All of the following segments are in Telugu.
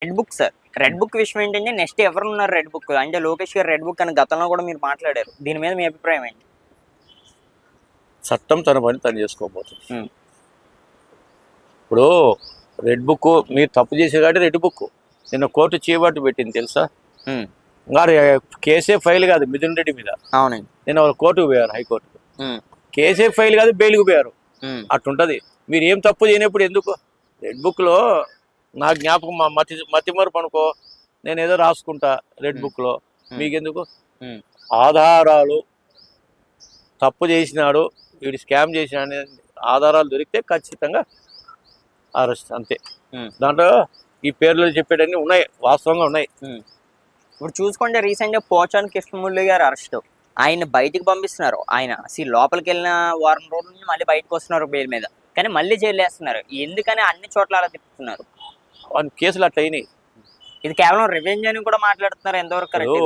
Red book sir. Red book విషయం ఏంటంటే నెక్స్ట్ ఎవరున్నారు రెడ్ బుక్? అంటే లోకేష్ గారు రెడ్ బుక్ అని గతంలో కూడా మీరు మాట్లాడారు. దీని మీద మీ అభిప్రాయం ఏంటి? చట్టం తన పని తను చేసుకోబోతుంది. ఉమ్. ఇప్పుడు రెడ్ బుక్ మీరు తప్పు చేసే కాబట్టి రెడ్ బుక్ నిన్న కోర్టు చేయబట్టు పెట్టింది తెలుసా? ఉమ్. గారు కేసే ఫైల్ కాదు మిథున్ రెడ్డి మీద. అవునండి. నిన్న వాళ్ళు కోర్టుకు పోయారు, హైకోర్టుకు. ఉమ్. కేసే ఫైల్ కాదు, బెయిల్కి పోయారు. ఉమ్. అట్లుంటది. మీరు ఏం తప్పు చేయనప్పుడు ఎందుకు రెడ్ బుక్లో నా జ్ఞాపకం మా మతిమరుపు అనుకో, నేను ఏదో రాసుకుంటా రెడ్ బుక్లో, మీకెందుకు? ఆధారాలు తప్పు చేసినాడు, వీడు స్కామ్ చేసినాడు ఆధారాలు దొరికితే ఖచ్చితంగా అరెస్ట్, అంతే. దాంట్లో ఈ పేర్లు చెప్పేటన్నీ ఉన్నాయి, వాస్తవంగా ఉన్నాయి. ఇప్పుడు చూసుకుంటే రీసెంట్గా పోచాన్ కృష్ణమురళి గారు అరెస్ట్. ఆయన బయటికి పంపిస్తున్నారు. ఆయన లోపలికి వెళ్ళిన వారం రోజుల నుంచి మళ్ళీ బయటకు వస్తున్నారు బెయిల్ మీద, కానీ మళ్ళీ జైలు వేస్తున్నారు. ఎందుకని అన్ని చోట్ల అలా తిప్పుతున్నారు? కేసులు అట్లా అయినాయి. ఇది కేవలం రివెంజ్ అని కూడా మాట్లాడుతున్నారు. ఎంతవరకు కరెక్ట్?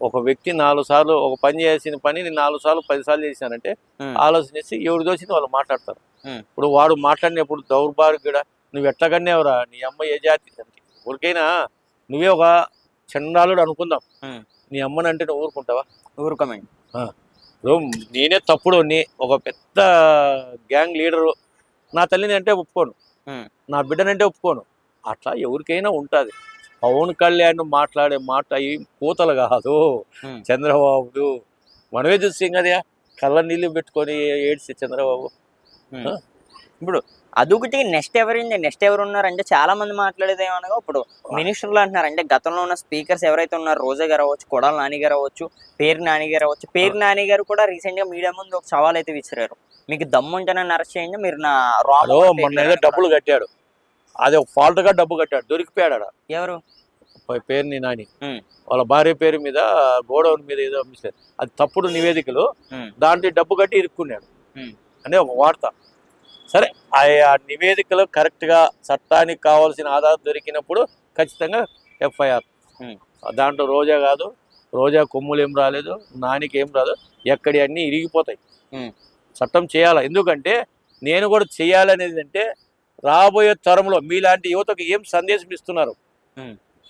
ఒక వ్యక్తి 4 సార్లు ఒక పని చేసిన పని నేను 4 సార్లు 10 సార్లు చేశానంటే ఆలోచన చేసి ఎవరు దోచింది వాళ్ళు మాట్లాడతారు. ఇప్పుడు వాడు మాట్లాడినప్పుడు దౌర్భాగ్యుడా, నువ్వు ఎట్లాగనేవరా, నీ అమ్మ ఏ జాతి అంటే ఊరికైనా నువ్వే ఒక చండాలుడు అనుకుందాం, నీ అమ్మని అంటే నువ్వు ఊరుకుంటావా? ఊరుకోమండి. ఇప్పుడు నేనే తప్పుడు ఒక పెద్ద గ్యాంగ్ లీడరు, నా తల్లిని అంటే ఒప్పుకోను, నా బిడ్డనంటే ఒప్పుకోను. అట్లా ఎవరికైనా ఉంటుంది. పవన్ కళ్యాణ్ మాట్లాడే మాట ఏం కూతలు కాదు. చంద్రబాబుడు మనమే చూస్తాం కదా, కళ్ళ నీళ్ళు పెట్టుకొని ఏడ్చి చంద్రబాబు. ఇప్పుడు అదొకటి. నెక్స్ట్ ఎవరు ఉన్నారంటే చాలా మంది మాట్లాడేది ఏమనగా, ఇప్పుడు మినిస్టర్లు అంటున్నారు. అంటే గతంలో ఉన్న స్పీకర్స్ ఎవరైతే ఉన్నారో, రోజా గారు అవ్వచ్చు, కొడాల నాని గారు అవ్వచ్చు, పేరు నాని గారు అవ్వచ్చు. పేరు నాని గారు కూడా రీసెంట్ గా మీడియా ముందు ఒక సవాల్ అయితే విసిరారు. మీకు దమ్ము ఉంటే నన్ను అరెస్ట్ చేయండి, మీరు నా మొన్న ఏదో డబ్బులు కట్టాడు, అది ఒక ఫాల్ట్ గా డబ్బు కట్టాడు, దొరికిపోయాడు. ఎవరు? పేరుని నాని వాళ్ళ భార్య పేరు మీద గోడౌన్ మీద ఏదో అమ్మిస్తారు, అది తప్పుడు నివేదికలు, దాంట్లో డబ్బు కట్టి ఇరుక్కున్నాడు అనే ఒక వార్త. సరే, ఆ నివేదికలు కరెక్ట్ గా చట్టానికి కావాల్సిన ఆధారం దొరికినప్పుడు ఖచ్చితంగా ఎఫ్ఐఆర్. దాంట్లో రోజా కాదు, రోజా కొమ్ములు ఏం రాలేదు, నానికి ఏం రాదు, ఎక్కడి అన్నీ ఇరిగిపోతాయి. చట్టం చేయాలి. ఎందుకంటే నేను కూడా చేయాలనేది అంటే రాబోయే తరంలో మీలాంటి యువతకు ఏం సందేశం ఇస్తున్నారు?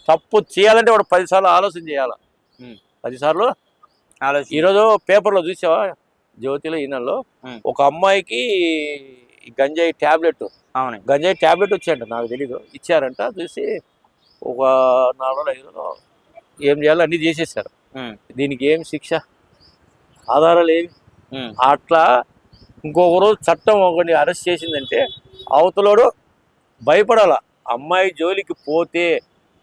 తప్పు చేయాలంటే వాడు 10 సార్లు ఆలోచన చేయాలి. 10 సార్లు ఈరోజు పేపర్లో చూసావా, జ్యోతిలో ఈయనలో ఒక అమ్మాయికి గంజాయి ట్యాబ్లెట్ వచ్చాయంట, నాకు తెలీదు, ఇచ్చారంట. చూసి ఒక 4 రోజులు 5 రోజులు ఏం చేయాలో అన్నీ చేసేసారు. దీనికి ఏం శిక్ష? ఆధారాలు ఏమి? అట్లా ఇంకొక రోజు చట్టం ఒకటి అరెస్ట్ చేసిందంటే అవతలోడు భయపడాల. అమ్మాయి జోలికి పోతే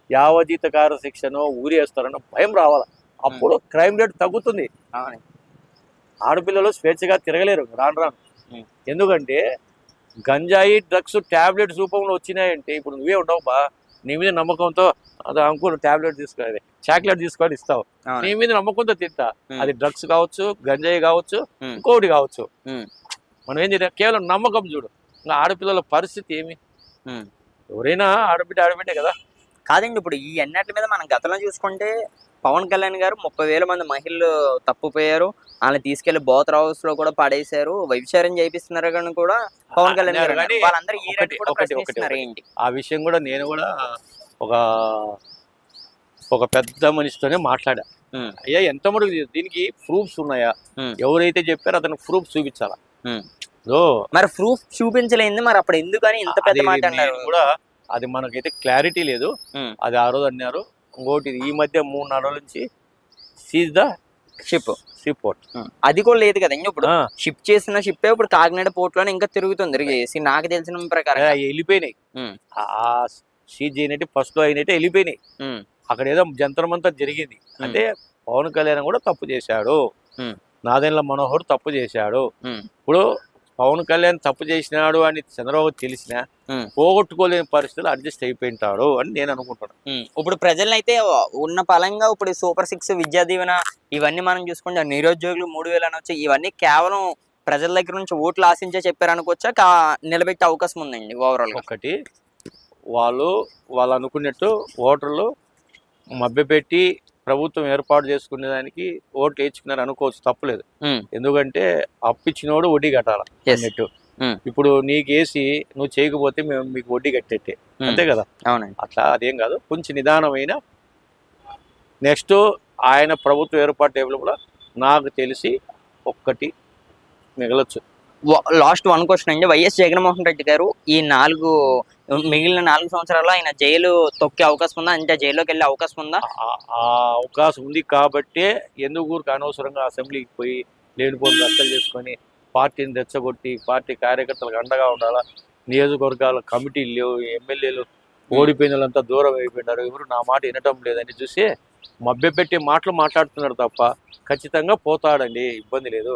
యావజీతకార శిక్షను ఊరేస్తారన్న భయం రావాల. అప్పుడు క్రైమ్ రేట్ తగ్గుతుంది. ఆడపిల్లలు స్వేచ్ఛగా తిరగలేరు రాను. ఎందుకంటే గంజాయి డ్రగ్స్ ట్యాబ్లెట్స్ రూపంలో వచ్చినాయంటే ఇప్పుడు నువ్వే ఉండవు బా, నీ మీద నమ్మకంతో అది అంకుల్ ట్యాబ్లెట్ తీసుకోవాలి, చాక్లెట్ తీసుకొని ఇస్తావు, నీ మీద నమ్మకంతో తింటా. అది డ్రగ్స్ కావచ్చు, గంజాయి కావచ్చు, ఇంకోటి కావచ్చు. మనం ఏం చేయాలి? కేవలం నమ్మకం చూడు. ఇంకా ఆడపిల్లల పరిస్థితి ఏమి? ఎవరైనా ఆడబిడ్డే కదా. కాదండి, ఇప్పుడు ఈ అన్నిటి మీద మనం గతంలో చూసుకుంటే పవన్ కళ్యాణ్ గారు 30,000 మంది మహిళలు తప్పుపోయారు, వాళ్ళని తీసుకెళ్లి బోత్ హౌస్ లో కూడా పడేశారు, వ్యభిచారం చేపిస్తున్నారు కానీ కూడా పవన్ కళ్యాణ్ గారు వాళ్ళందరూ ఏంటి ఆ విషయం కూడా నేను కూడా ఒక పెద్ద మనిషితోనే మాట్లాడా. అయ్యా ఎంత మటుకు దీనికి ప్రూఫ్స్ ఉన్నాయా? ఎవరైతే చెప్పారో అతనికి ప్రూఫ్ చూపించాలా. మరి ప్రూఫ్ చూపించలేదు, మరి అప్పుడు ఎందుకని ఇంత పెద్ద మాట అన్నారు కూడా అది మనకైతే క్లారిటీ లేదు. అది ఆ రోజు అన్నారు. ఇంకోటి ఈ మధ్య 3-4 రోజుల నుంచి సీజ్ ద షిప్ పోర్ట్, అది కూడా లేదు కదా. ఇప్పుడు షిప్ చేసిన షిప్ ఇప్పుడు కాకినాడ పోర్ట్ లోనే ఇంకా తిరుగుతుంది. నాకు తెలిసిన ప్రకారం వెళ్ళిపోయినాయి. ఆ సీజ్ అయినట్టు ఫస్ట్ లో అయినట్టే వెళ్ళిపోయినాయి. అక్కడ ఏదో జంతరమంతా జరిగింది. అంటే పవన్ కళ్యాణ్ కూడా తప్పు చేశాడు, నాదెండ్ల మనోహర్ తప్పు చేశాడు. ఇప్పుడు పవన్ కళ్యాణ్ తప్పు చేసినాడు అని చంద్రబాబు తెలిసినా పోగొట్టుకోలేని పరిస్థితులు అడ్జస్ట్ అయిపోయింటాడు అని నేను అనుకుంటున్నాను. ఇప్పుడు ప్రజలను అయితే ఉన్న పలంగా ఇప్పుడు సూపర్ 6 విద్యా దీవెన ఇవన్నీ మనం చూసుకుంటే నిరుద్యోగులు 3,000 అని వచ్చి ఇవన్నీ కేవలం ప్రజల దగ్గర నుంచి ఓట్లు ఆశించే చెప్పారు అనుకోవచ్చా, నిలబెట్టే అవకాశం ఉందండి? ఓవరాల్ ఒకటి వాళ్ళు అనుకున్నట్టు ఓటర్లు మభ్యపెట్టి ప్రభుత్వం ఏర్పాటు చేసుకునే దానికి ఓట్లు వేయించుకున్నారు అనుకోవచ్చు, తప్పులేదు. ఎందుకంటే అప్పిచ్చినోడు వడ్డీ కట్టాలి అన్నట్టు. ఇప్పుడు నీకేసి నువ్వు చేయకపోతే మేము మీకు వడ్డీ కట్టేట్టే, అంతే కదా. అవునండి. అట్లా అదేం కాదు, కొంచెం నిదానమైన. నెక్స్ట్ ఆయన ప్రభుత్వ ఏర్పాటు టైంలో కూడా నాకు తెలిసి ఒక్కటి మిగలొచ్చు. లాస్ట్ వన్ క్వశ్చన్ అండి, వైఎస్ జగన్మోహన్ రెడ్డి గారు ఈ మిగిలిన 4 సంవత్సరాల్లో ఆయన జైలు తొక్కే అవకాశం ఉందా, అంటే జైల్లోకి వెళ్ళే అవకాశం ఉందా? ఆ అవకాశం ఉంది కాబట్టే ఎందుకు అనవసరంగా అసెంబ్లీకి పోయి లేనిపోని రచ్చలు చేసుకొని పార్టీని రెచ్చగొట్టి పార్టీ కార్యకర్తలకు అండగా ఉండాలా. నియోజకవర్గాల కమిటీలు లేవు, ఎమ్మెల్యేలు ఓడిపోయిన వాళ్ళంతా దూరం అయిపోయినారు, ఎవరు నా మాట వినటం లేదని చూసి మభ్యపెట్టే మాటలు మాట్లాడుతున్నారు తప్ప ఖచ్చితంగా పోతాడండి, ఇబ్బంది లేదు.